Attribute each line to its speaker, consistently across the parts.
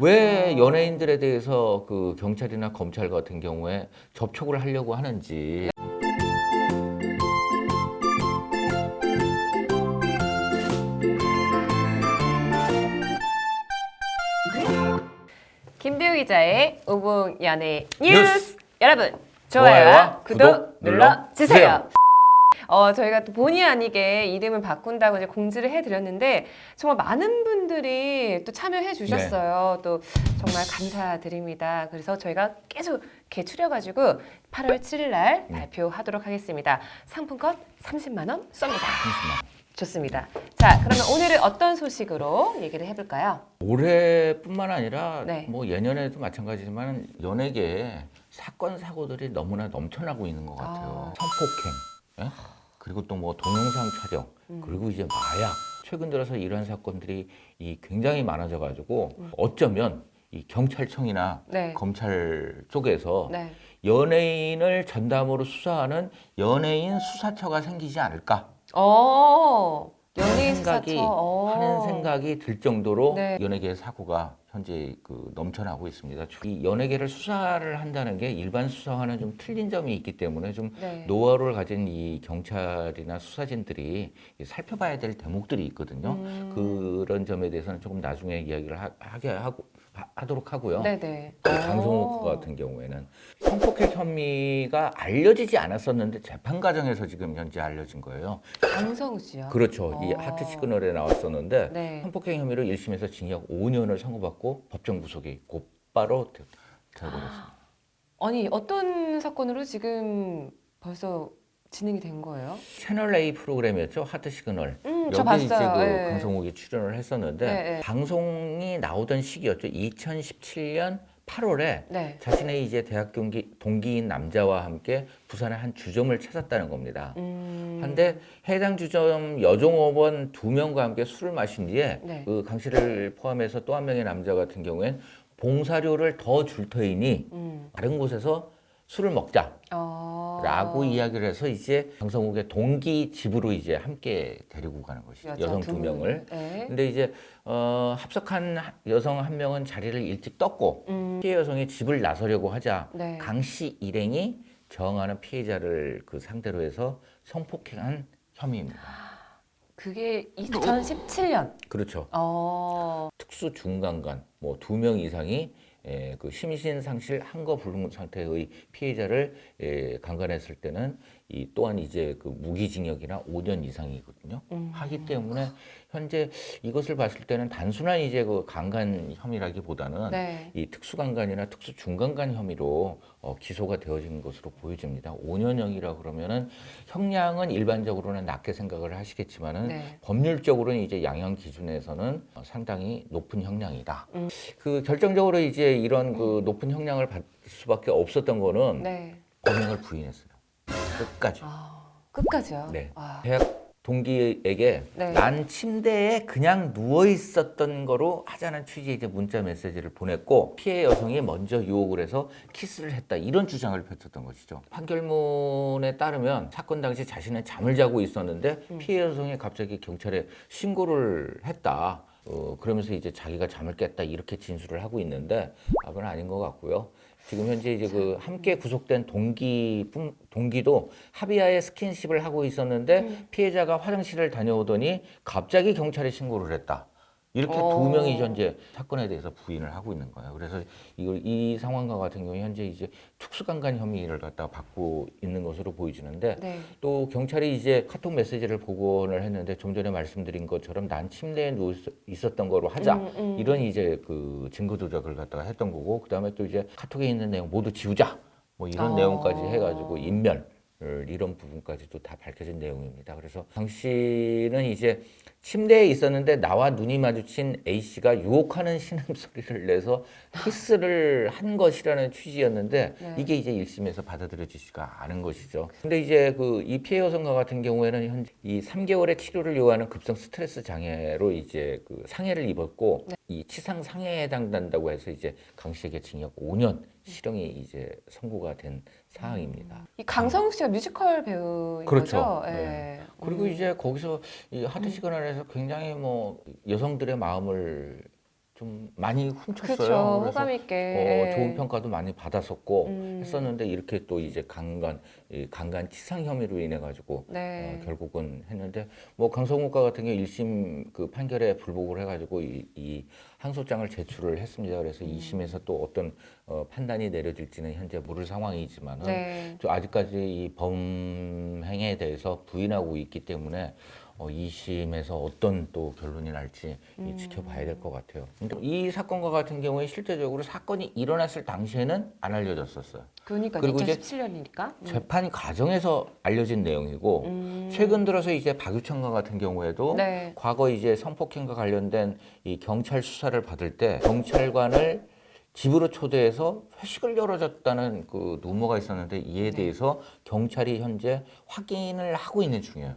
Speaker 1: 왜 연예인들에 대해서 그 경찰이나 검찰 같은 경우에 접촉을 하려고 하는지.
Speaker 2: 김대우 기자의 오봉연예 뉴스.
Speaker 1: 뉴스.
Speaker 2: 여러분
Speaker 1: 좋아요와
Speaker 2: 좋아요와 구독
Speaker 1: 눌러주세요.
Speaker 2: 눌러주세요. 저희가 또 본의 아니게 이름을 바꾼다고 이제 공지를 해드렸는데 정말 많은 분들이 또 참여해 주셨어요. 또 정말 감사드립니다. 그래서 저희가 계속 이렇게 추려가지고 8월 7일 날 발표하도록 하겠습니다. 상품권 30만 원 쏩니다.
Speaker 1: 잠시만.
Speaker 2: 좋습니다. 자, 그러면 오늘은 어떤 소식으로 얘기를 해볼까요?
Speaker 1: 올해뿐만 아니라
Speaker 2: 네.
Speaker 1: 뭐 예년에도 마찬가지지만 연예계에 사건 사고들이 너무나 넘쳐나고 있는 것 같아요. 성폭행, 예? 그리고 또 뭐 동영상 촬영, 그리고 이제 마약. 최근 들어서 이런 사건들이 굉장히 많아져가지고 어쩌면 이 경찰청이나
Speaker 2: 네.
Speaker 1: 검찰 쪽에서
Speaker 2: 네.
Speaker 1: 연예인을 전담으로 수사하는 연예인 수사처가 생기지 않을까
Speaker 2: 연예인
Speaker 1: 생각이
Speaker 2: 수사처.
Speaker 1: 하는 생각이 들 정도로
Speaker 2: 네.
Speaker 1: 연예계 사고가 현재 넘쳐나고 있습니다. 이 연예계를 수사를 한다는 게 일반 수사와는 좀 틀린 점이 있기 때문에 좀
Speaker 2: 네.
Speaker 1: 노하우를 가진 이 경찰이나 수사진들이 살펴봐야 될 대목들이 있거든요. 그런 점에 대해서는 조금 나중에 이야기를 하도록 하고요.
Speaker 2: 네네.
Speaker 1: 강성욱 같은 경우에는 성폭행 혐의가 알려지지 않았었는데 재판 과정에서 지금 현재 알려진 거예요.
Speaker 2: 강성우 씨요?
Speaker 1: 그렇죠. 이 하트 시그널에 나왔었는데
Speaker 2: 네.
Speaker 1: 성폭행 혐의로 1심에서 징역 5년을 선고받고 법정 구속이 곧바로 되어버렸습니다.
Speaker 2: 아니 어떤 사건으로 지금 벌써 진행이 된 거예요?
Speaker 1: 채널 A 프로그램이었죠. 하트 시그널.
Speaker 2: 저
Speaker 1: 여기 이제
Speaker 2: 봤어요. 네.
Speaker 1: 강성욱이 출연을 했었는데
Speaker 2: 네.
Speaker 1: 방송이 나오던 시기였죠. 2017년 8월에
Speaker 2: 네.
Speaker 1: 자신의 이제 대학 동기인 남자와 함께 부산의 한 주점을 찾았다는 겁니다. 한데 해당 주점 여종업원 2명과 함께 술을 마신 뒤에
Speaker 2: 네.
Speaker 1: 그 강 씨를 포함해서 또 한 명의 남자 같은 경우엔 봉사료를 더 줄 터이니 다른 곳에서 술을 먹자라고 이야기를 해서 이제 강성욱의 동기 집으로 이제 함께 데리고 가는 것이죠. 여성 2명을.
Speaker 2: 네.
Speaker 1: 근데 이제 합석한 여성 1명은 자리를 일찍 떴고 피해 여성이 집을 나서려고 하자
Speaker 2: 네.
Speaker 1: 강 씨 일행이 저항하는 피해자를 그 상대로 해서 성폭행한 혐의입니다.
Speaker 2: 그게 2017년.
Speaker 1: 그렇죠.
Speaker 2: 어.
Speaker 1: 특수 중간간 뭐 2명 이상이 그 심신상실 한거 불능 상태의 피해자를 강간했을 때는 또한 이제 그 무기징역이나 5년 이상이거든요. 하기 때문에 현재 이것을 봤을 때는 단순한 이제 그 강간 혐의라기보다는
Speaker 2: 네.
Speaker 1: 이 특수강간이나 특수중간간 혐의로 기소가 되어진 것으로 보여집니다. 5년형이라 그러면은 형량은 일반적으로는 낮게 생각을 하시겠지만은
Speaker 2: 네.
Speaker 1: 법률적으로는 이제 양형 기준에서는 상당히 높은 형량이다. 그 결정적으로 이제 이런 그 높은 형량을 받을 수밖에 없었던 거는
Speaker 2: 네.
Speaker 1: 범행을 부인했어요. 끝까지.
Speaker 2: 끝까지요?
Speaker 1: 네.
Speaker 2: 아.
Speaker 1: 대학 동기에게
Speaker 2: 네.
Speaker 1: 난 침대에 그냥 누워 있었던 거로 하자는 취지의 이제 문자 메시지를 보냈고 피해 여성이 먼저 유혹을 해서 키스를 했다 이런 주장을 펼쳤던 것이죠. 판결문에 따르면 사건 당시 자신은 잠을 자고 있었는데 피해 여성이 갑자기 경찰에 신고를 했다. 그러면서 이제 자기가 잠을 깼다 이렇게 진술을 하고 있는데 그건 아닌 것 같고요. 지금 현재 이제 그 함께 구속된 동기도 합의하에 스킨십을 하고 있었는데 피해자가 화장실을 다녀오더니 갑자기 경찰에 신고를 했다. 이렇게 2명이 현재 사건에 대해서 부인을 하고 있는 거예요. 그래서 이 상황과 같은 경우에 현재 이제 특수강간 혐의를 갖다가 받고 있는 것으로 보여지는데
Speaker 2: 네.
Speaker 1: 또 경찰이 이제 카톡 메시지를 복원을 했는데 좀 전에 말씀드린 것처럼 난 침대에 누워 있었던 거로 하자 이런 이제 그 증거 조작을 갖다가 했던 거고 그다음에 또 이제 카톡에 있는 내용 모두 지우자 뭐 이런 내용까지 해가지고 인멸 이런 부분까지도 다 밝혀진 내용입니다. 그래서 당시는 이제 침대에 있었는데 나와 눈이 마주친 A 씨가 유혹하는 신음소리를 내서 키스를 한 것이라는 취지였는데
Speaker 2: 네.
Speaker 1: 이게 이제 1심에서 받아들여지지가 않은 것이죠. 근데 이제 이 피해 여성과 같은 경우에는 현재 이 3개월의 치료를 요하는 급성 스트레스 장애로 이제 그 상해를 입었고 이 치상 상해에 해당된다고 해서 이제 강 씨에게 징역 5년 실형이 이제 선고가 된 사항입니다.
Speaker 2: 이 강성욱 씨가 뮤지컬 배우인
Speaker 1: 그렇죠.
Speaker 2: 거죠?
Speaker 1: 네.
Speaker 2: 예.
Speaker 1: 그리고 이제 거기서 이 하트 시그널에서 굉장히 뭐 여성들의 마음을 좀 많이 훔쳤어요.
Speaker 2: 그렇죠.
Speaker 1: 그래서
Speaker 2: 호감 있게.
Speaker 1: 좋은 평가도 많이 받았었고
Speaker 2: 음.
Speaker 1: 했었는데 이렇게 또 이제 이 강간치상 혐의로 인해 가지고
Speaker 2: 네.
Speaker 1: 결국은 했는데 뭐 강서구가 같은 경우 1심 그 판결에 불복을 해가지고 이 항소장을 제출을 했습니다. 그래서 2심에서 또 어떤 판단이 내려질지는 현재 모를 상황이지만은
Speaker 2: 네.
Speaker 1: 또 아직까지 이 범행에 대해서 부인하고 있기 때문에 2심에서 어떤 또 결론이 날지 지켜봐야 될 것 같아요. 근데 이 사건과 같은 경우에 실제적으로 사건이 일어났을 당시에는 안 알려졌었어요.
Speaker 2: 그러니까
Speaker 1: 그리고 이제
Speaker 2: 2017년이니까.
Speaker 1: 재판 과정에서 알려진 내용이고 최근 들어서 이제 박유천과 같은 경우에도
Speaker 2: 네.
Speaker 1: 과거 이제 성폭행과 관련된 이 경찰 수사를 받을 때 경찰관을 집으로 초대해서 회식을 열어줬다는 그 루머가 있었는데 이에 대해서 경찰이 현재 확인을 하고 있는 중이에요.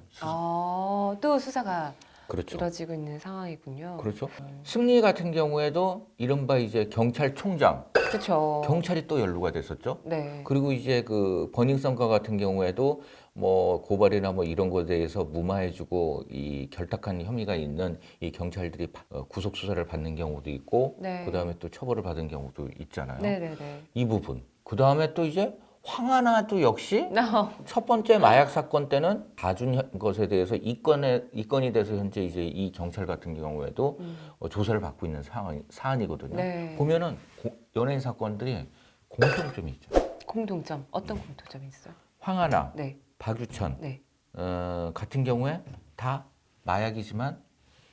Speaker 2: 또 수사가
Speaker 1: 그렇죠.
Speaker 2: 이뤄지고 있는 상황이군요.
Speaker 1: 그렇죠. 승리 같은 경우에도 이른바 이제 경찰총장,
Speaker 2: 그렇죠.
Speaker 1: 경찰이 또 연루가 됐었죠.
Speaker 2: 네.
Speaker 1: 그리고 이제 그 버닝썬과 같은 경우에도 뭐 고발이나 뭐 이런 것에 대해서 무마해주고 이 결탁한 혐의가 있는 이 경찰들이 구속 수사를 받는 경우도 있고,
Speaker 2: 네.
Speaker 1: 그 다음에 또 처벌을 받은 경우도 있잖아요.
Speaker 2: 네네네.
Speaker 1: 이 부분. 그 다음에 또 이제 황하나도 역시 첫 번째 마약 사건 때는 봐준 것에 대해서 이건이 돼서 현재 이제 이 경찰 같은 경우에도 조사를 받고 있는 사안이거든요.
Speaker 2: 네.
Speaker 1: 보면은 연예인 사건들이 공통점이 있죠.
Speaker 2: 공통점 어떤 공통점이 있어요?
Speaker 1: 황하나,
Speaker 2: 네.
Speaker 1: 박유천
Speaker 2: 네.
Speaker 1: 같은 경우에 다 마약이지만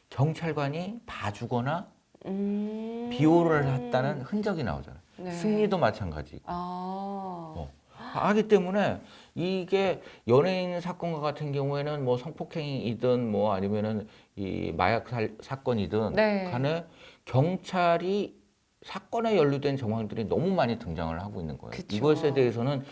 Speaker 1: 경찰관이 봐주거나 비호를 했다는 흔적이 나오잖아요.
Speaker 2: 네.
Speaker 1: 승리도 마찬가지고.
Speaker 2: 아.
Speaker 1: 하기 때문에 이게 연예인 사건과 같은 경우에는 뭐 성폭행이든 뭐 아니면은 이 마약 사건이든
Speaker 2: 네.
Speaker 1: 간에 경찰이 사건에 연루된 정황들이 너무 많이 등장을 하고 있는 거예요.
Speaker 2: 그쵸.
Speaker 1: 이것에 대해서는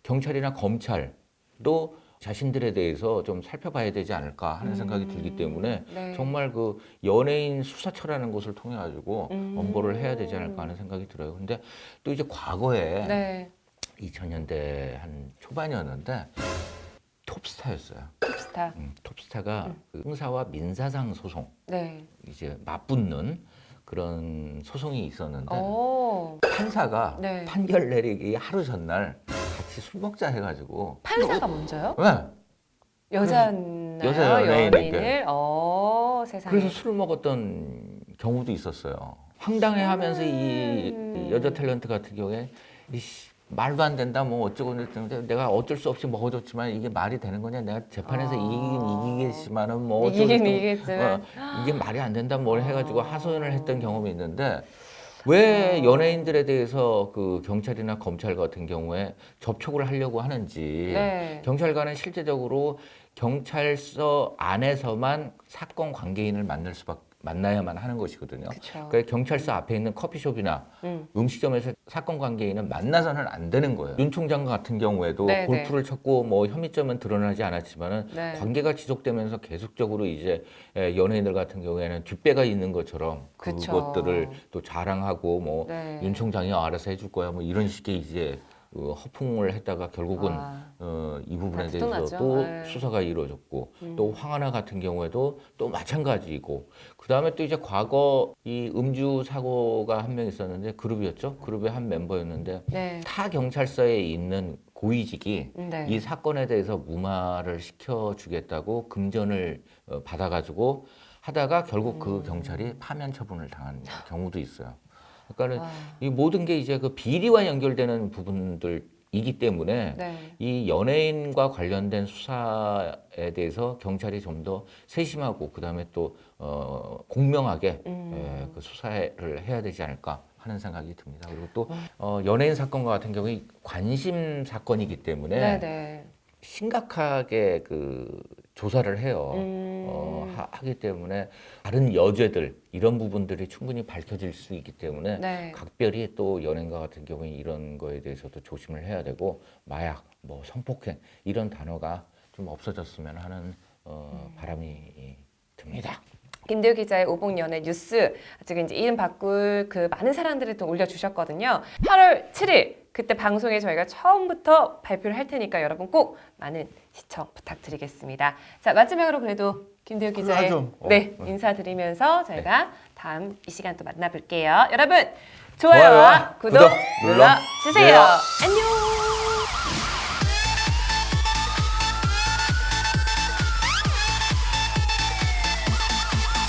Speaker 1: 경찰이나 검찰도 자신들에 대해서 좀 살펴봐야 되지 않을까 하는 생각이 들기 때문에
Speaker 2: 네.
Speaker 1: 정말 그 연예인 수사처라는 것을 통해 가지고 엄벌을 해야 되지 않을까 하는 생각이 들어요. 근데 또 이제 과거에
Speaker 2: 네.
Speaker 1: 2000년대 한 초반이었는데 톱스타였어요.
Speaker 2: 톱스타.
Speaker 1: 톱스타가 그 형사와 민사상 소송
Speaker 2: 네.
Speaker 1: 이제 맞붙는 그런 소송이 있었는데
Speaker 2: 오.
Speaker 1: 판사가
Speaker 2: 네.
Speaker 1: 판결 내리기 하루 전날 같이 술 먹자 해가지고
Speaker 2: 판사가 먼저요?
Speaker 1: 네.
Speaker 2: 여자나요?
Speaker 1: 여자 연예인이니까.
Speaker 2: 연예인을? 세상에.
Speaker 1: 그래서 술 먹었던 경우도 있었어요. 황당해하면서 이 여자 탤런트 같은 경우에 말도 안 된다 뭐 어쩌고 저쩌고 내가 어쩔 수 없이 먹어줬지만 이게 말이 되는 거냐 내가 재판에서 이기긴 이기겠지만은 뭐 어쩌고
Speaker 2: 이기긴
Speaker 1: 저쩌고
Speaker 2: 이기겠지만.
Speaker 1: 이게 말이 안 된다 뭘 해가지고 하소연을 했던 경험이 있는데 왜 연예인들에 대해서 그 경찰이나 검찰 같은 경우에 접촉을 하려고 하는지
Speaker 2: 네.
Speaker 1: 경찰관은 실제적으로 경찰서 안에서만 사건 관계인을 만나야만 하는 것이거든요.
Speaker 2: 그쵸.
Speaker 1: 그러니까 경찰서 앞에 있는 커피숍이나 음식점에서 사건 관계인은 만나서는 안 되는 거예요. 윤 총장 같은 경우에도
Speaker 2: 네,
Speaker 1: 골프를 쳤고 뭐 혐의점은 드러나지 않았지만은
Speaker 2: 네.
Speaker 1: 관계가 지속되면서 계속적으로 이제 연예인들 같은 경우에는 뒷배가 있는 것처럼
Speaker 2: 그쵸.
Speaker 1: 그것들을 또 자랑하고 뭐
Speaker 2: 네.
Speaker 1: 윤 총장이 알아서 해줄 거야 뭐 이런 식의 이제 허풍을 했다가 결국은 이 부분에
Speaker 2: 다
Speaker 1: 대해서
Speaker 2: 드러나죠.
Speaker 1: 또
Speaker 2: 네.
Speaker 1: 수사가 이루어졌고 또 황하나 같은 경우에도 또 마찬가지이고 그 다음에 또 이제 과거 이 음주 사고가 한 명 있었는데 그룹이었죠. 그룹의 한 멤버였는데
Speaker 2: 네.
Speaker 1: 타 경찰서에 있는 고위직이
Speaker 2: 네.
Speaker 1: 이 사건에 대해서 무마를 시켜주겠다고 금전을 받아가지고 하다가 결국 그 경찰이 파면 처분을 당한 경우도 있어요. 그러니까는 이 모든 게 이제 그 비리와 연결되는 부분들이기 때문에
Speaker 2: 네.
Speaker 1: 이 연예인과 관련된 수사에 대해서 경찰이 좀 더 세심하고 그 다음에 또 공명하게 그 수사를 해야 되지 않을까 하는 생각이 듭니다. 그리고 또 연예인 사건과 같은 경우에 관심 사건이기 때문에
Speaker 2: 네, 네.
Speaker 1: 심각하게 그 조사를 해요. 하기 때문에 다른 여죄들 이런 부분들이 충분히 밝혀질 수 있기 때문에
Speaker 2: 네.
Speaker 1: 각별히 또 연예인과 같은 경우에 이런 거에 대해서도 조심을 해야 되고 마약, 뭐 성폭행 이런 단어가 좀 없어졌으면 하는 바람이 듭니다.
Speaker 2: 김대우 기자의 오복연예 뉴스 지금 이제 이름 바꿀 그 많은 사람들이 또 올려주셨거든요. 8월 7일 그때 방송에 저희가 처음부터 발표를 할 테니까 여러분 꼭 많은 시청 부탁드리겠습니다. 자, 마지막으로 그래도 김대우 기자의
Speaker 3: 하죠.
Speaker 2: 네, 인사드리면서 저희가 다음 이 시간 또 만나볼게요. 여러분 좋아요와
Speaker 1: 좋아요와
Speaker 2: 구독
Speaker 1: 구독
Speaker 2: 눌러주세요.
Speaker 1: 눌러주세요.
Speaker 2: 안녕.